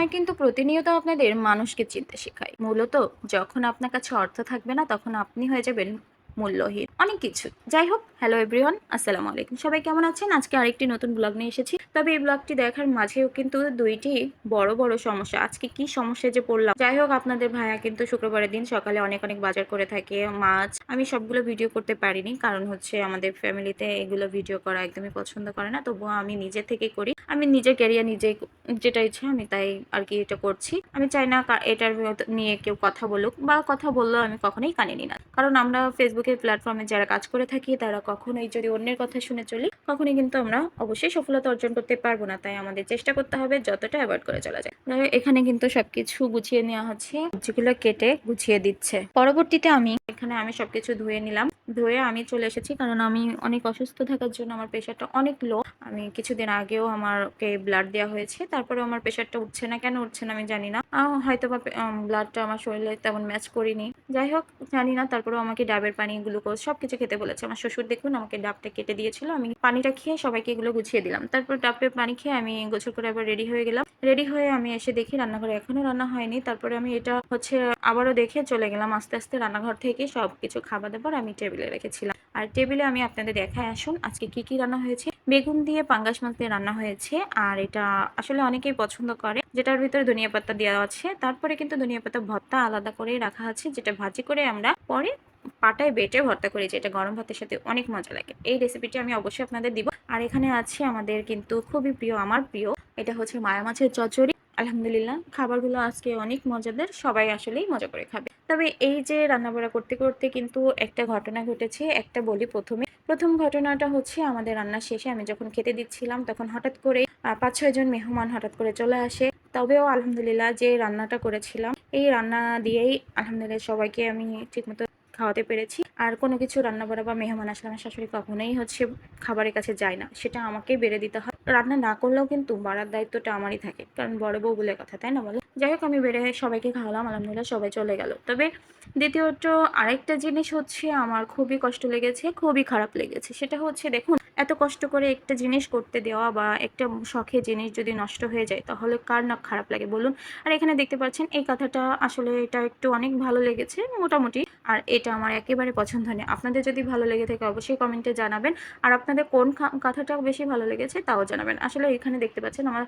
সময় কিন্তু প্রতিনিয়ত আপনাদের মানুষকে চিনতে শেখায়। মূলত যখন আপনার কাছে অর্থ থাকবে না, তখন আপনি হয়ে যাবেন মূল্যহীন অনেক কিছু। যাই হোক, হ্যালো এভরিওয়ান, আসসালামু আলাইকুম। সবাই কেমন আছেন? আজকে আরেকটি নতুন ব্লগ নিয়ে এসেছি। তবে এই ব্লগটি দেখার মাঝেও কিন্তু দুইটি বড় বড় সমস্যা। আজকে কি সমস্যায় যে পড়লাম। যাই হোক, আপনাদের ভাইয়া কিন্তু শুক্রবারের দিন সকালে অনেক অনেক বাজার করে থাকে, মাছ। আমি সবগুলো ভিডিও করতে পারিনি, কারণ হচ্ছে আমাদের ফ্যামিলিতে এগুলো ভিডিও করা একদমই পছন্দ করে না। তবুও আমি নিজে থেকে করি। আমি নিজের ক্যারিয়ার নিজেই, যেটা ইচ্ছা আমি তাই আর কি এটা করছি। আমি চাই না এটার নিয়ে কেউ কথা বলুক, বা কথা বললেও আমি কখনোই কানে নিই না। কারণ আমরা ফেসবুকের প্ল্যাটফর্মে যারা কাজ করে থাকি, তারা কখনোই যদি অন্যের কথা শুনে চলি, কখনোই কিন্তু আমরা অবশ্যই সফলতা অর্জন করতে পারবো না। তাই আমাদের চেষ্টা করতে হবে যতটা অ্যাভয়েড করে চলা যায়। এখানে কিন্তু সবকিছু গুছিয়ে নেওয়া হচ্ছে, যেগুলো কেটে গুছিয়ে দিচ্ছে। পরবর্তীতে আমি সবকিছু ধুয়ে নিলাম। ধুয়ে আমি চলে এসেছি, কারণ আমি অনেক অসুস্থ থাকার জন্য আমার প্রেশারটা অনেক লো। আমি কিছুদিন আগেও আমাকে ব্লাড দেওয়া হয়েছে, তারপরে আমার প্রেশারটা উঠছে না। কেন উঠছে না আমি জানি না। হয়তো বা ব্লাডটা আমার শরীরে তেমন ম্যাচ করিনি। যাই হোক, জানি না। তারপরেও আমাকে ডাবের পানি, গ্লুকোজ সবকিছু খেতে বলেছে। আমার শ্বশুর দেখুন আমাকে ডাবটা কেটে দিয়েছিল, আমি পানিটা খেয়ে সবাইকে এগুলো গুছিয়ে দিলাম। তারপর ডাবের পানি খেয়ে আমি গোসল করে আবার রেডি হয়ে গেলাম। রেডি হয়ে আমি এসে দেখি রান্নাঘরে এখনো রান্না হয়নি। তারপরে আমি এটা হচ্ছে আবারও দেখে চলে গেলাম। আস্তে আস্তে রান্নাঘর থেকে সবকিছু খাবার দাবার আমি টেবিলে রেখেছিলাম। আর টেবিলে আমি আপনাদের দেখায়, আসুন আজকে কি কি রান্না হয়েছে। বেগুন দিয়ে পাঙ্গাস মাছ দিয়ে রান্না হয়েছে, আর এটা আসলে অনেকেই পছন্দ করে, যেটার ভিতরে ধনিয়া পাতা দেওয়া আছে। তারপরে কিন্তু ধনিয়া পাতা ভর্তা আলাদা করে রাখা আছে, যেটা ভাজি করে আমরা পরে পাটায় বেটে ভর্তা করি, যেটা গরম ভাতের সাথে অনেক মজা লাগে। এই রেসিপিটি আমি অবশ্যই আপনাদের দিব। আর এখানে আছে আমাদের কিন্তু খুবই প্রিয়, আমার প্রিয়, এটা হচ্ছে মায়া মাছের চচ্চড়ি। আলহামদুলিল্লাহ, খাবারগুলো আজকে অনেক মজাদার, সবাই আসলেই মজা করে খাবে। তবে এই যে রান্নাবাড়া করতে করতে কিন্তু একটা ঘটনা ঘটেছে, একটা বলি। প্রথম ঘটনাটা হচ্ছে, আমাদের রান্না শেষে আমি যখন খেতে দিচ্ছিলাম, তখন হঠাৎ করে 5-6 জন মেহমান হঠাৎ করে চলে আসে। তবেও আলহামদুলিল্লাহ, যে রান্নাটা করেছিলাম, এই রান্না দিয়েই আলহামদুলিল্লাহ সবাইকে আমি ঠিকমতো খাওয়াতে পেরেছি। আর কোনো কিছু রান্না বাড়া বা মেহমান আসলে আমার শাশুড়ি কখনোই হচ্ছে খাবারের কাছে যায় না, সেটা আমাকেই বেড়ে দিতে হয়। রান্না না করলেও কিন্তু বাড়ার দায়িত্বটা আমারই থাকে, কারণ বড় বউ বলে কথা, তাই না বলো? যাই হোক, আমি বেড়ে সবাইকে খাওয়ালাম, আলহামদুলিল্লাহ সবাই চলে গেল। তবে দ্বিতীয়ত আরেকটা জিনিস হচ্ছে আমার খুবই কষ্ট লেগেছে, খুবই খারাপ লেগেছে। সেটা হচ্ছে, দেখুন, এত কষ্ট করে একটা জিনিস করতে দেওয়া বা একটা শখের জিনিস যদি নষ্ট হয়ে যায়, তাহলে কার না খারাপ লাগে বলুন? আর এখানে দেখতে পাচ্ছেন এই কথাটা, আসলে এটা একটু অনেক ভালো লেগেছে মোটামুটি। আর এটা আমার একেবারে পছন্দ নেই। আপনাদের যদি ভালো লেগে থাকে অবশ্যই কমেন্টে জানাবেন। আর আপনাদের কোন কথাটা বেশি ভালো লেগেছে তাও জানাবেন। আসলে এখানে দেখতে পাচ্ছেন আমার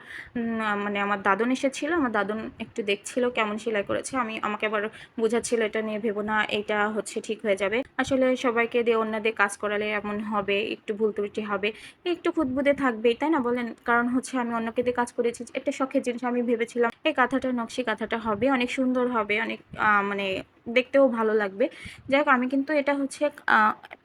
মানে আমার দাদন এসেছিল। আমার দাদন একটু দেখছিল কেমন সেলাই করেছে। আমাকে আবার বোঝাচ্ছিল, এটা নিয়ে ভেবো না, এটা হচ্ছে ঠিক হয়ে যাবে। আসলে সবাইকে দিয়ে অন্যদের কাজ করালে এমন হবে, একটু ভুল ত্রুটি হবে, একটু খুঁতখুঁতে থাকবেই, তাই না বলেন? কারণ হচ্ছে আমি অন্যকে দিয়ে কাজ করেছি, একটা শখের জিনিস। আমি ভেবেছিলাম এই কাঁথাটা, নকশি কাঁথাটা হবে অনেক সুন্দর, হবে অনেক মানে দেখতেও ভালো লাগবে। যাই হোক, আমি কিন্তু এটা হচ্ছে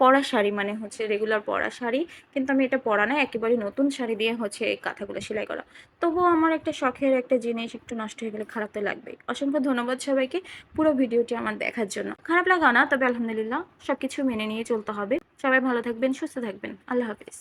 পরা শাড়ি, মানে হচ্ছে রেগুলার পরা শাড়ি, কিন্তু আমি এটা পরা না, একেবারে নতুন শাড়ি দিয়ে হচ্ছে এই কাঁথাগুলো সেলাই করা। তবুও আমার একটা শখের একটা জিনিস একটু নষ্ট হয়ে গেলে খারাপ তো লাগবেই। অসংখ্য ধন্যবাদ সবাইকে পুরো ভিডিওটি আমার দেখার জন্য। খারাপ লাগা না, তবে আলহামদুলিল্লাহ সবকিছু মেনে নিয়ে চলতে হবে। সবাই ভালো থাকবেন, সুস্থ থাকবেন। আল্লাহ হাফিজ।